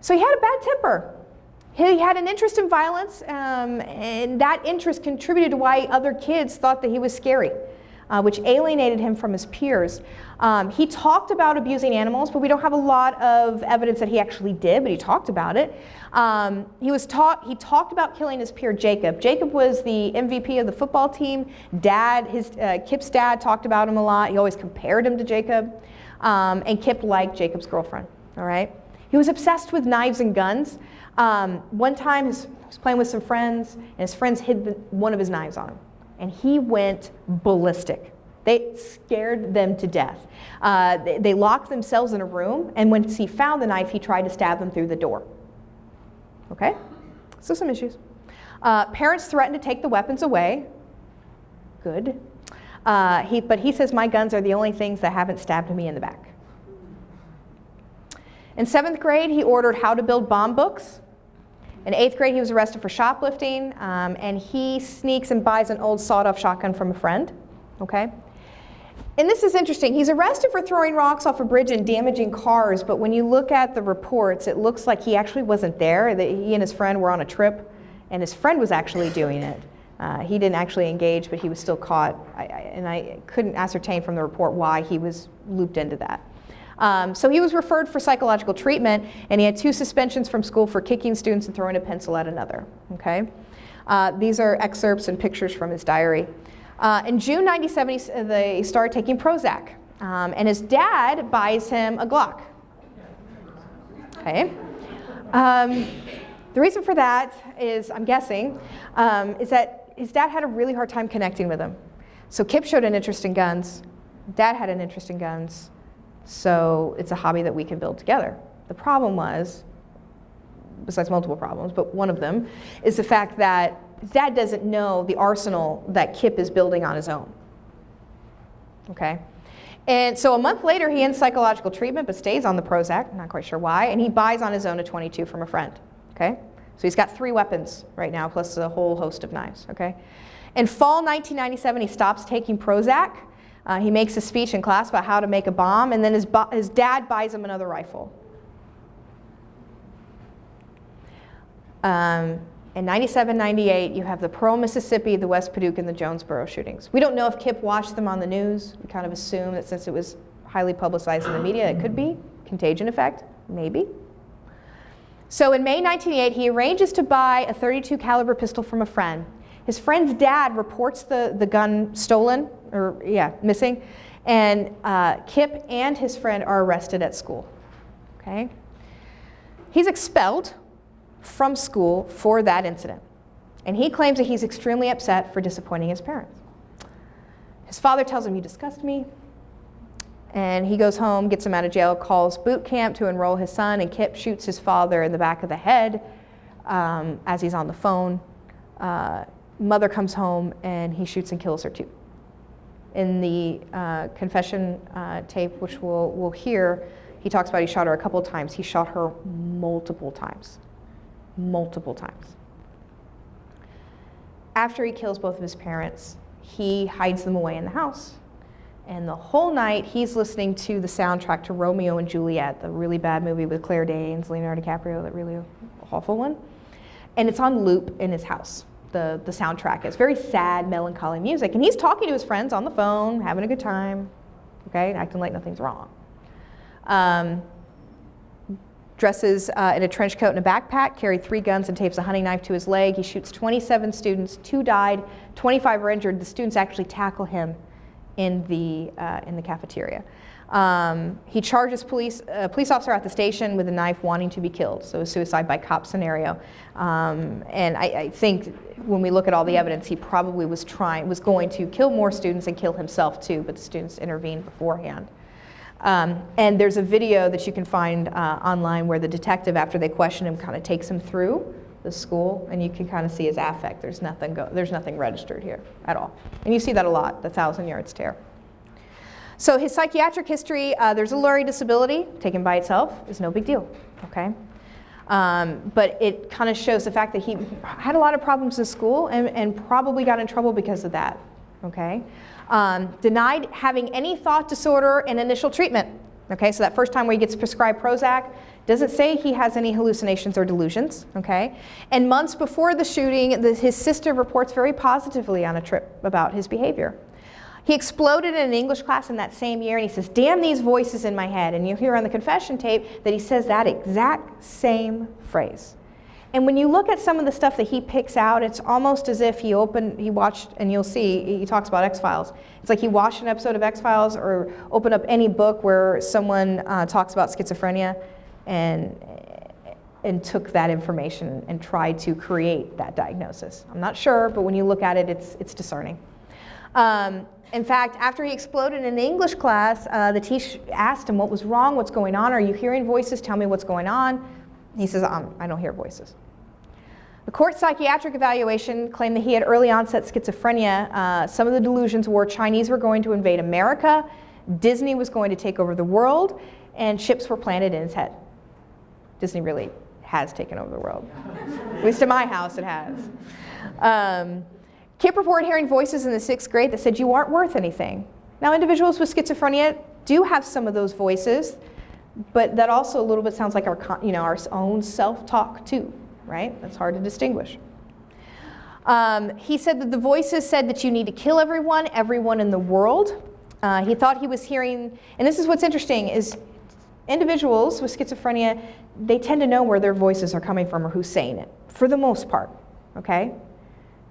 So he had a bad temper. He had an interest in violence, and that interest contributed to why other kids thought that he was scary, which alienated him from his peers. He talked about abusing animals, but we don't have a lot of evidence that he actually did, but he talked about it. He talked about killing his peer Jacob. Jacob was the MVP of the football team. Kip's dad talked about him a lot. He always compared him to Jacob. And Kip liked Jacob's girlfriend, all right? He was obsessed with knives and guns. One time he was playing with some friends, and his friends hid one of his knives on him. And he went ballistic. They scared them to death. They locked themselves in a room, and once he found the knife, he tried to stab them through the door. Okay? So some issues. Parents threatened to take the weapons away. Good. But he says, my guns are the only things that haven't stabbed me in the back. In 7th grade, he ordered how to build bomb books. In 8th grade, he was arrested for shoplifting, and he sneaks and buys an old sawed-off shotgun from a friend. Okay? And this is interesting. He's arrested for throwing rocks off a bridge and damaging cars, but when you look at the reports, it looks like he actually wasn't there. That he and his friend were on a trip, and his friend was actually doing it. He didn't actually engage, but he was still caught. And I couldn't ascertain from the report why he was looped into that. So he was referred for psychological treatment, and he had 2 suspensions from school for kicking students and throwing a pencil at another. Okay? These are excerpts and pictures from his diary. In June '97, they started taking Prozac, and his dad buys him a Glock. Okay? The reason for that is, I'm guessing, is that his dad had a really hard time connecting with him. So Kip showed an interest in guns. Dad had an interest in guns. So it's a hobby that we can build together. The problem was, besides multiple problems, but one of them is the fact that Dad doesn't know the arsenal that Kip is building on his own. Okay? And so a month later, he ends psychological treatment, but stays on the Prozac, not quite sure why, and he buys on his own a .22 from a friend. Okay? So he's got 3 weapons right now, plus a whole host of knives. Okay? In fall 1997, he stops taking Prozac. He makes a speech in class about how to make a bomb, and then his dad buys him another rifle. In '97, '98, you have the Pearl, Mississippi, the West Paducah, and the Jonesboro shootings. We don't know if Kip watched them on the news. We kind of assume that since it was highly publicized in the media, it could be. Contagion effect, maybe. So in May 1988, he arranges to buy a .32 caliber pistol from a friend. His friend's dad reports the gun stolen, or missing, and Kip and his friend are arrested at school. Okay? He's expelled from school for that incident, and he claims that he's extremely upset for disappointing his parents. His father tells him, "You disgust me," and he goes home, gets him out of jail, calls boot camp to enroll his son, and Kip shoots his father in the back of the head as he's on the phone. Mother comes home, and he shoots and kills her too. In the confession tape, which we'll hear, he talks about he shot her a couple of times. He shot her multiple times. Multiple times. After he kills both of his parents, he hides them away in the house. And the whole night, he's listening to the soundtrack to Romeo and Juliet, the really bad movie with Claire Danes, Leonardo DiCaprio, that really awful one. And it's on loop in his house. The soundtrack is very sad, melancholy music. And he's talking to his friends on the phone, having a good time, okay, acting like nothing's wrong. Dresses in a trench coat and a backpack, carried 3 guns and tapes a hunting knife to his leg. He shoots 27 students, 2 died, 25 were injured. The students actually tackle him in the cafeteria. He charges a police officer at the station with a knife wanting to be killed, so a suicide by cop scenario. And I think when we look at all the evidence, he probably was going to kill more students and kill himself too, but the students intervened beforehand. And there's a video that you can find online where the detective, after they question him, kind of takes him through the school, and you can kind of see his affect. There's nothing registered here at all. And you see that a lot, the 1,000-yard stare. So his psychiatric history, there's a learning disability, taken by itself, is no big deal, okay? But it kind of shows the fact that he had a lot of problems in school and probably got in trouble because of that, okay? Denied having any thought disorder in initial treatment. Okay, so that first time where he gets prescribed Prozac, Doesn't say he has any hallucinations or delusions, okay? And months before the shooting, his sister reports very positively on a trip about his behavior. He exploded in an English class in that same year, and he says, "Damn these voices in my head." And you'll hear on the confession tape that he says that exact same phrase. And when you look at some of the stuff that he picks out, it's almost as if he watched, and you'll see, he talks about X-Files. It's like he watched an episode of X-Files or opened up any book where someone talks about schizophrenia and took that information and tried to create that diagnosis. I'm not sure, but when you look at it, it's discerning. In fact, after he exploded in an English class, the teacher asked him what was wrong, what's going on, are you hearing voices, tell me what's going on. He says, I don't hear voices. The court psychiatric evaluation claimed that he had early onset schizophrenia. Some of the delusions were Chinese were going to invade America, Disney was going to take over the world, and ships were planted in his head. Disney really has taken over the world. At least in my house it has. KIPP reported hearing voices in the 6th grade that said you aren't worth anything. Now individuals with schizophrenia do have some of those voices, but that also a little bit sounds like our own self-talk too, right? That's hard to distinguish. He said that the voices said that you need to kill everyone in the world. He thought he was hearing, and this is what's interesting, is individuals with schizophrenia, they tend to know where their voices are coming from or who's saying it, for the most part, okay?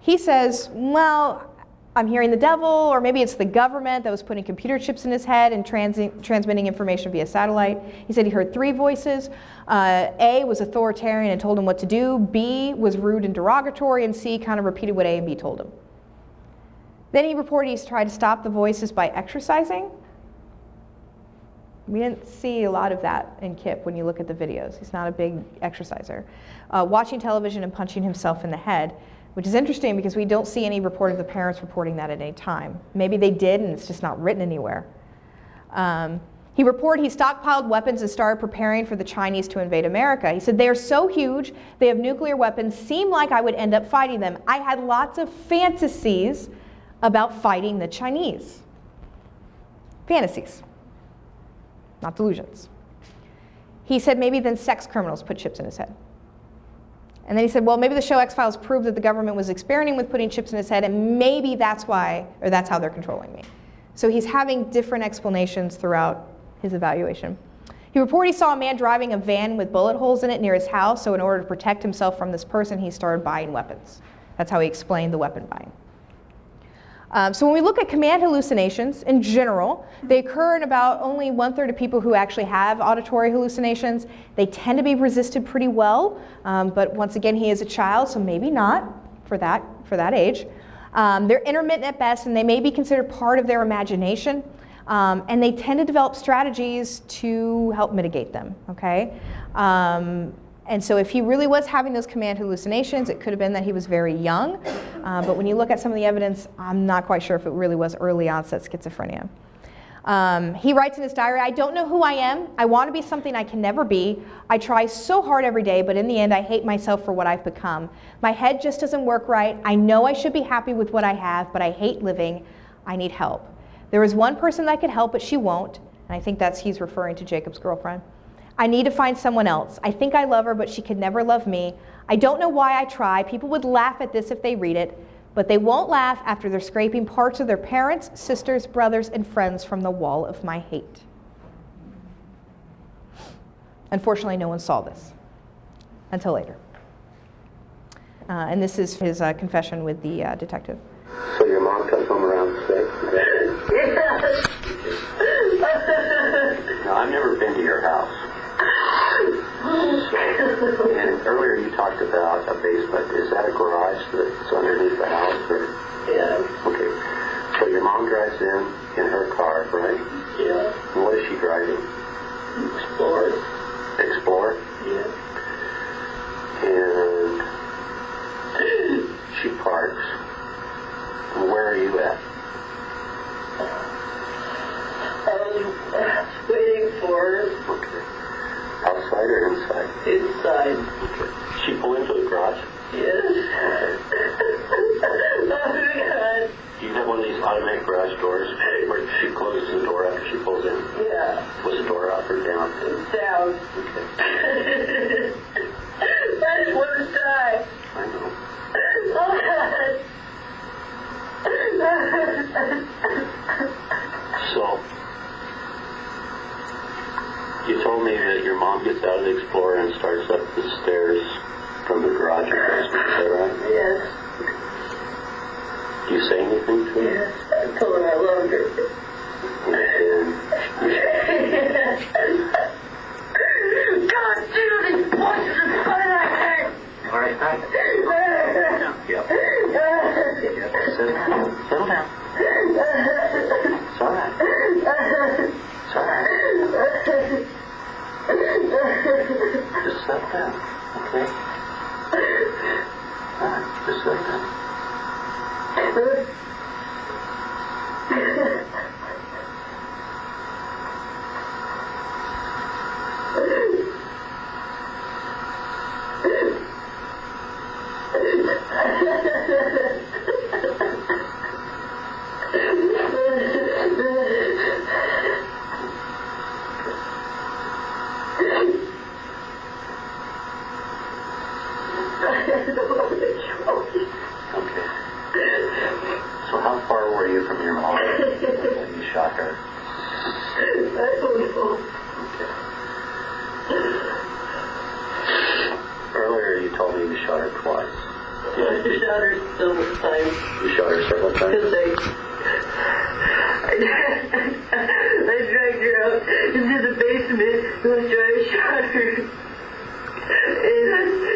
He says, well, I'm hearing the devil, or maybe it's the government that was putting computer chips in his head and transmitting information via satellite. He said he heard 3 voices. A was authoritarian and told him what to do. B was rude and derogatory, and C kind of repeated what A and B told him. Then he reported he's tried to stop the voices by exercising. We didn't see a lot of that in KIPP when you look at the videos. He's not a big exerciser. Watching television and punching himself in the head, which is interesting because we don't see any report of the parents reporting that at any time. Maybe they did and it's just not written anywhere. He reported he stockpiled weapons and started preparing for the Chinese to invade America. He said, they are so huge, they have nuclear weapons, seemed like I would end up fighting them. I had lots of fantasies about fighting the Chinese. Fantasies, not delusions. He said maybe then sex criminals put chips in his head. And then he said, well, maybe the show X-Files proved that the government was experimenting with putting chips in his head, and maybe that's why, or that's how they're controlling me. So he's having different explanations throughout his evaluation. He reported he saw a man driving a van with bullet holes in it near his house, so in order to protect himself from this person, he started buying weapons. That's how he explained the weapon buying. So when we look at command hallucinations, in general, they occur in about only 1/3 of people who actually have auditory hallucinations. They tend to be resisted pretty well, but once again, he is a child, so maybe not for that age. They're intermittent at best, and they may be considered part of their imagination, and they tend to develop strategies to help mitigate them, okay? And so if he really was having those command hallucinations, it could have been that he was very young. But when you look at some of the evidence, I'm not quite sure if it really was early onset schizophrenia. He writes in his diary, I don't know who I am. I want to be something I can never be. I try so hard every day, but in the end, I hate myself for what I've become. My head just doesn't work right. I know I should be happy with what I have, but I hate living. I need help. There is one person that could help, but she won't. And I think he's referring to Jacob's girlfriend. I need to find someone else. I think I love her, but she could never love me. I don't know why I try. People would laugh at this if they read it, but they won't laugh after they're scraping parts of their parents, sisters, brothers, and friends from the wall of my hate. Unfortunately, no one saw this until later. And this is his confession with the detective. So your mom comes home around 6? Yes. Now, I've never been to your house. And earlier you talked about a basement. Is that a garage that's underneath the house? Or? Yeah. Okay. So your mom drives in her car, right? Yeah. And what is she driving? Explorer. Explorer? Yeah. And she parks. And where are you at? I was waiting for her. Okay. Outside or inside? Inside. Okay. She pull into the garage? Yes. Okay. Oh my God. Do you have one of these automatic garage doors where she closes the door after she pulls in? Yeah. Was the door up or down? Down. Okay. So, you told me that your mom gets out of the Explorer and starts up the stairs from the garage or basement, is that right? Yes. Do you say anything to her? Yes. I told her I loved her. God, dude, these voices are funny like that. All right, all right. Yep. Settle down. Settle down. It's all right. It's all right. Just settle down, okay? All right, just settle down. Okay. So how far were you from your mom when you shot her? I don't know. Okay. Earlier you told me you shot her twice. I shot her several times. You shot her several times? Because I dragged her out into the basement after I shot her.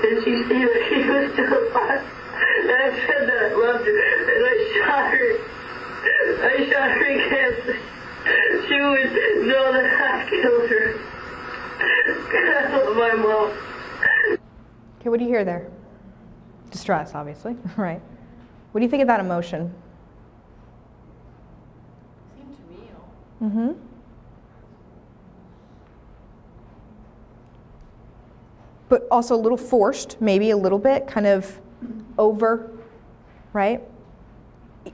And she seemed like she was still alive. And I said that I loved her. And I shot her. I shot her again. She would know that I killed her. I love my mom. Okay, what do you hear there? Distress, obviously, right? What do you think of that emotion? Seemed real. Mm-hmm. But also a little forced, maybe a little bit, kind of over, right?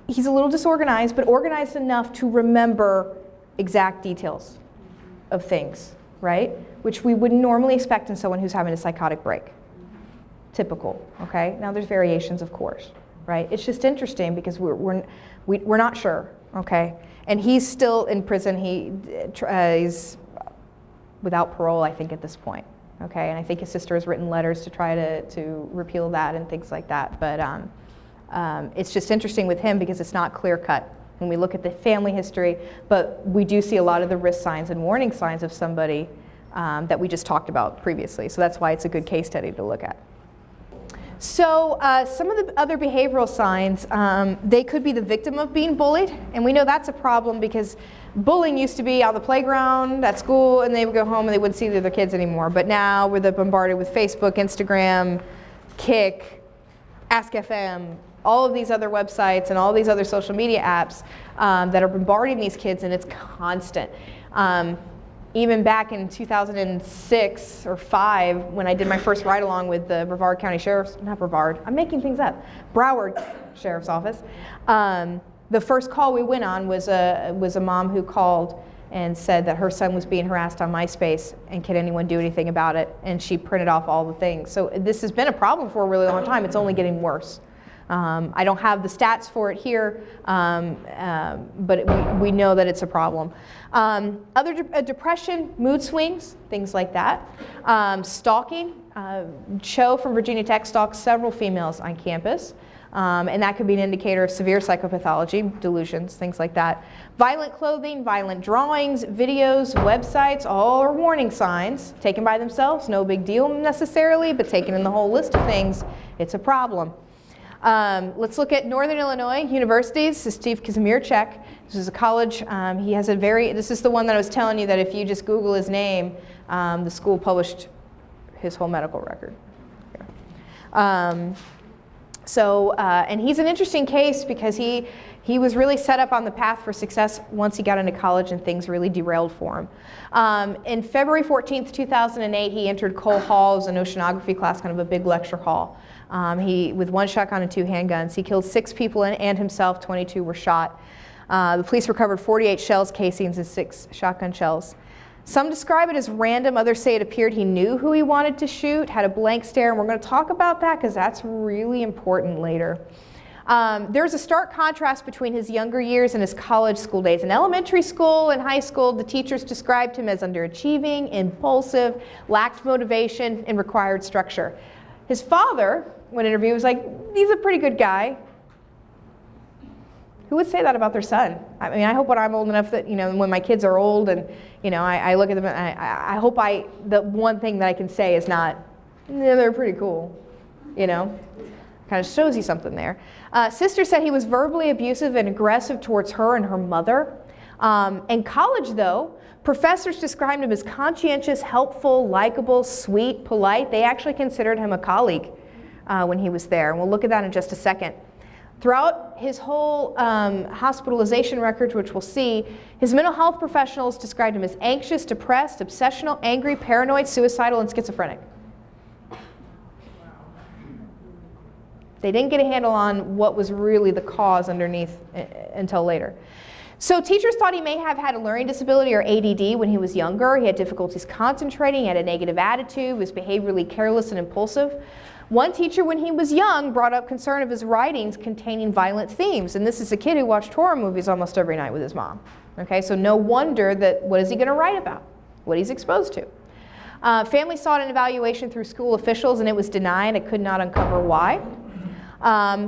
He's a little disorganized, but organized enough to remember exact details of things, right? Which we wouldn't normally expect in someone who's having a psychotic break. Typical, okay? Now there's variations, of course, right? It's just interesting because we're not sure, okay? And he's still in prison. He's without parole, I think, at this point, okay? And I think his sister has written letters to try to repeal that and things like that. But it's just interesting with him because it's not clear cut when we look at the family history, but we do see a lot of the risk signs and warning signs of somebody that we just talked about previously. So that's why it's a good case study to look at. So some of the other behavioral signs, they could be the victim of being bullied, and we know that's a problem because bullying used to be on the playground, at school, and they would go home and they wouldn't see the other kids anymore. But now we're bombarded with Facebook, Instagram, Kik, Ask FM, all of these other websites and all these other social media apps that are bombarding these kids, and it's constant. Even back in 2006 or 5, when I did my first ride-along with the Brevard County Sheriff's, not Brevard, I'm making things up, Broward Sheriff's Office, the first call we went on was a mom who called and said that her son was being harassed on MySpace and can anyone do anything about it, and she printed off all the things. So this has been a problem for a really long time. It's only getting worse. I don't have the stats for it here, but we know that it's a problem. Depression, mood swings, things like that. Stalking. Cho from Virginia Tech stalks several females on campus, and that could be an indicator of severe psychopathology, delusions, things like that. Violent clothing, violent drawings, videos, websites, all are warning signs. Taken by themselves, no big deal necessarily, but taken in the whole list of things, it's a problem. Let's look at Northern Illinois Universities. This is Steve KAZMIERCZAK. This is a college. He has this is the one that I was telling you that if you just Google his name, the school published his whole medical record. And he's an interesting case because he was really set up on the path for success once he got into college and things really derailed for him. In February 14th, 2008, he entered Cole Hall as an oceanography class, kind of a big lecture hall. With 1 shotgun and 2 handguns. He killed 6 people and himself, 22 were shot. The police recovered 48 shells casings and 6 shotgun shells. Some describe it as random, others say it appeared he knew who he wanted to shoot, had a blank stare, and we're going to talk about that because that's really important later. There's a stark contrast between his younger years and his college school days. In elementary school and high school, the teachers described him as underachieving, impulsive, lacked motivation, and required structure. His father, when interviewed, was like, he's a pretty good guy. Who would say that about their son? I mean, I hope when I'm old enough that, when my kids are old and, I look at them, and I hope the one thing that I can say is not, yeah, they're pretty cool, Kind of shows you something there. Sister said he was verbally abusive and aggressive towards her and her mother. In college, though, professors described him as conscientious, helpful, likable, sweet, polite. They actually considered him a colleague when he was there. And we'll look at that in just a second. Throughout his whole hospitalization records, which we'll see, his mental health professionals described him as anxious, depressed, obsessional, angry, paranoid, suicidal, and schizophrenic. They didn't get a handle on what was really the cause underneath until later. So teachers thought he may have had a learning disability or ADD when he was younger. He had difficulties concentrating, he had a negative attitude, was behaviorally careless and impulsive. One teacher, when he was young, brought up concern of his writings containing violent themes. And this is a kid who watched horror movies almost every night with his mom. Okay, so no wonder that what is he going to write about? What he's exposed to. Family sought an evaluation through school officials and it was denied. I could not uncover why.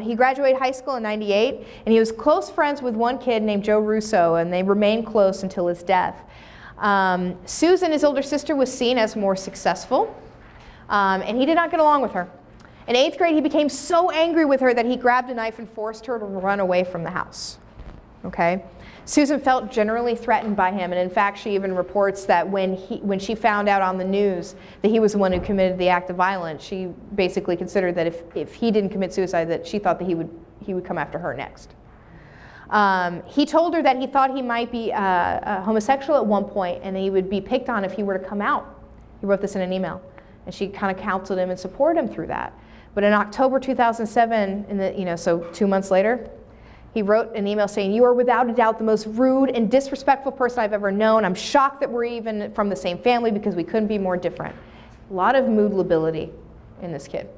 He graduated high school in '98 and he was close friends with one kid named Joe Russo, and they remained close until his death. Susan, his older sister, was seen as more successful, and he did not get along with her. In 8th grade, he became so angry with her that he grabbed a knife and forced her to run away from the house. Okay? Susan felt generally threatened by him, and in fact, she even reports that when she found out on the news that he was the one who committed the act of violence, she basically considered that if he didn't commit suicide, that she thought that he would come after her next. He told her that he thought he might be homosexual at one point, and that he would be picked on if he were to come out. He wrote this in an email, and she kind of counseled him and supported him through that. But in October 2007, so 2 months later, he wrote an email saying, "You are without a doubt the most rude and disrespectful person I've ever known. I'm shocked that we're even from the same family because we couldn't be more different." A lot of mood lability in this kid.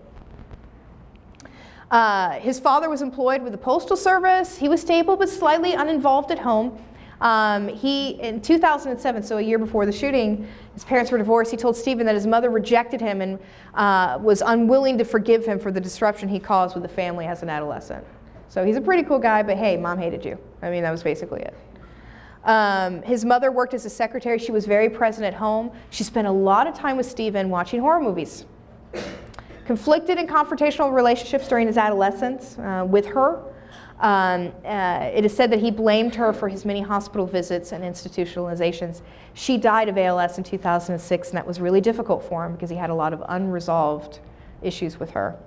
His father was employed with the Postal Service. He was stable but slightly uninvolved at home. In 2007, so a year before the shooting, his parents were divorced. He told Stephen that his mother rejected him and was unwilling to forgive him for the disruption he caused with the family as an adolescent. So he's a pretty cool guy, but hey, mom hated you. I mean, that was basically it. His mother worked as a secretary. She was very present at home. She spent a lot of time with Stephen watching horror movies. Conflicted and confrontational relationships during his adolescence with her. It is said that he blamed her for his many hospital visits and institutionalizations. She died of ALS in 2006, and that was really difficult for him because he had a lot of unresolved issues with her.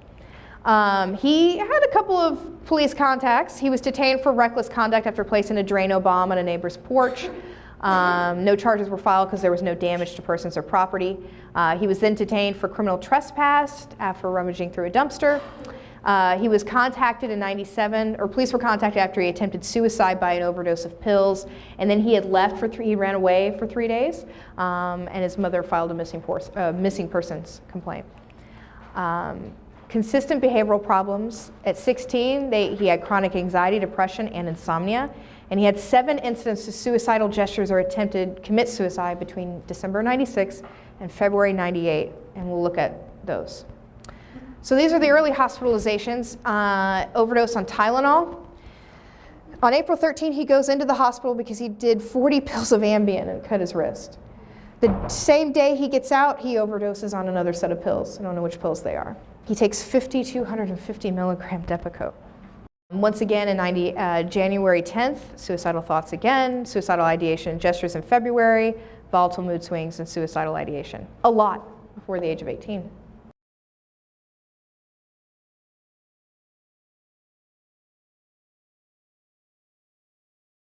He had a couple of police contacts. He was detained for reckless conduct after placing a Drano bomb on a neighbor's porch. No charges were filed because there was no damage to persons or property. He was then detained for criminal trespass after rummaging through a dumpster. He was contacted in '97, or police were contacted after he attempted suicide by an overdose of pills, and then he had left he ran away for 3 days, and his mother filed a missing persons complaint. Consistent behavioral problems. At 16, he had chronic anxiety, depression, and insomnia, and he had 7 incidents of suicidal gestures or attempted to commit suicide between December '96 and February '98, and we'll look at those. So these are the early hospitalizations. Overdose on Tylenol. On April 13, he goes into the hospital because he did 40 pills of Ambien and cut his wrist. The same day he gets out, he overdoses on another set of pills. I don't know which pills they are. He takes 250 milligram Depakote. Once again in January 10th, suicidal thoughts again, suicidal ideation and gestures in February, volatile mood swings, and suicidal ideation. A lot before the age of 18.